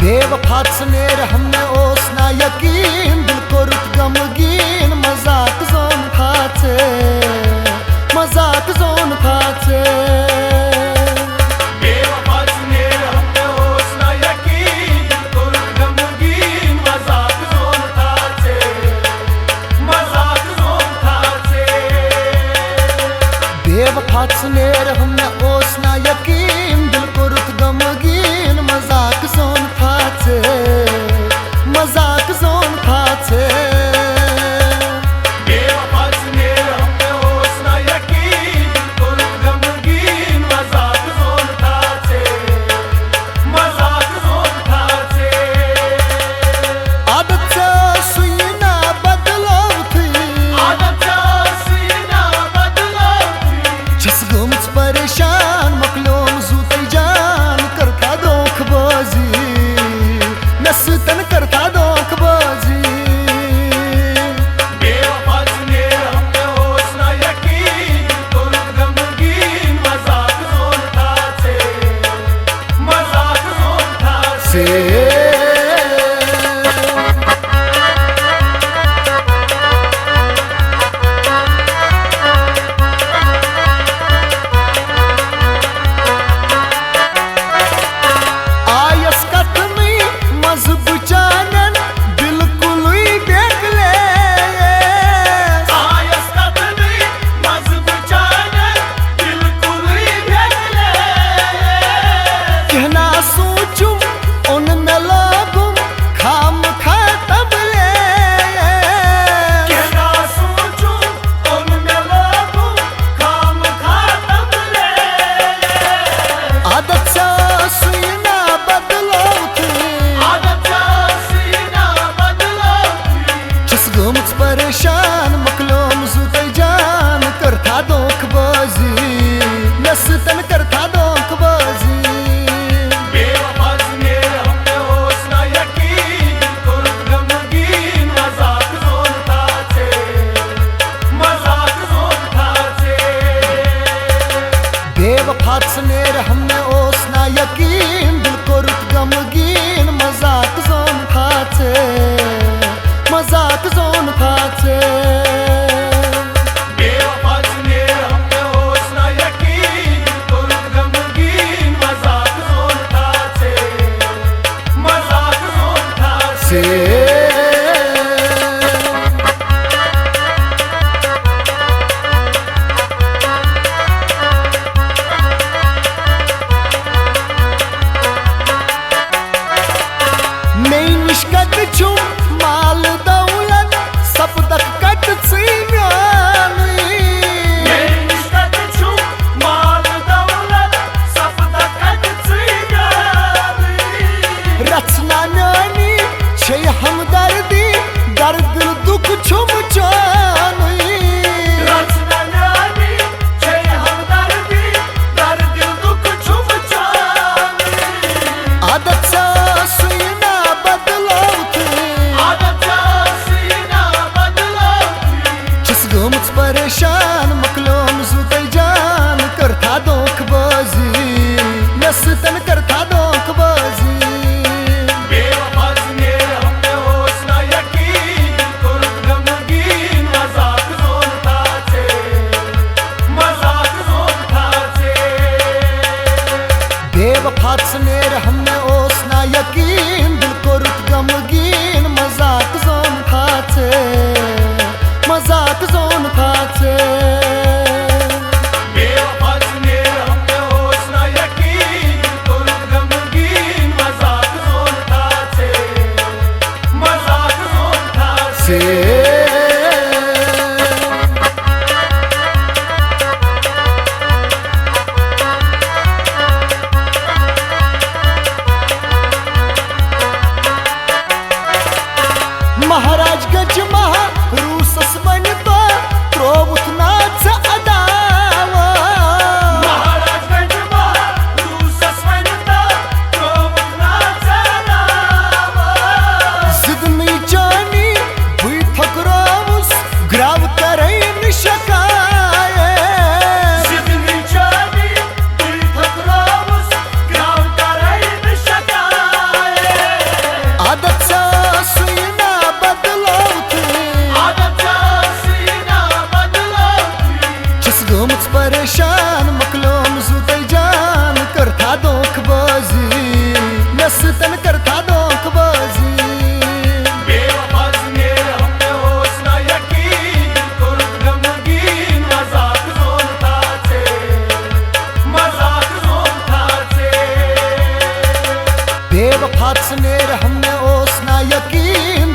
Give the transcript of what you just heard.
बेवफा नेर हमने ओस ना यकीन दिल को रुत गमगीन मजाक जोन खाचे मजाक जोन खाचे बेवफा नेर हमने ओस ना यकीन दिल को रुत गमगीन मजाक जोन खाचे मजाक जोन खाचे बेवफा नेर हमने ओस ना यकीन दिल को रुत गमगीन मजाक जोन खाचे मजाक जोन खाचे बेवफा नेर हमने ओस ना यकीन दिल को रुत गमगीन मजाक जोन खाचे मजाक जोन खाचे आदत सुईना बदलवती आदत सीना बदलवती जिस गुम्स परेशान मखलूम जूते जान करता धोखबाजी नस्तन करता धोखबाजी बेवफा नेर हमने ओस ना यकीन दिल को रुत गमगीन मजाक जोन खाचे मजाक जोन खाचे से आयस कतनी मजबू जानन बिल्कुल ही बेगले आयस कतनी मजबू जानन बिल्कुल ही बेगले कहना सोचूं उन में लागूं खाम खतबले कहना सोचूं उनमें लागूं काम खातबले आदत सुईना बदलवती आदत सीना बदलवती जिस गुम्स परेशान मखलूम जूते जान करता धोखबाजी नस्तन करता धोखबाजी बेवफा नेर हमने ओस ना यकीन दिल को रुत गमगीन मजाक जोन खाचे मजाक जोन खाचे बेवफा नेर हमने ओस ना यकीन दिल को रुत गमगीन मजाक जोन खाचे मजाक जोन खाचे बेवफा नेर हमने ओस ना यकीन दिल को रुत गमगीन मजाक जोन खाचे मजाक जोन खाचे से नहीं निष्कट छू माल दौलत सब तक कट निष्कट छू माल दौलत सब तक रचना नानी छे हमदर्दी दर्द दुख छुम चानी रचना नानी छे हमदर्दी दर्द दुख छुम चानी आदत सुईना बदलवती आदत सीना बदलवती जिस गुम्स परेशान मखलूम जूते जान करता धोखबाजी नस्तन करता धोखबाजी बेवफा नेर हमने ओस ना यकीन दिल को रुत गमगीन मजाक जोन खाचे मजाक जोन खाचे बेवफा नेर हमने ओस ना यकीन दिल को रुत गमगीन मजाक जोन खाचे मजाक जोन खाचे बेवफा नेर हमने ओस ना यकीन दिल को रुत गमगीन मजाक जोन खाचे मजाक जोन खाचे से महाराज गज महा रूसस बनता त्रोवुत नाच हाथ नेर हमने ओसना यकीन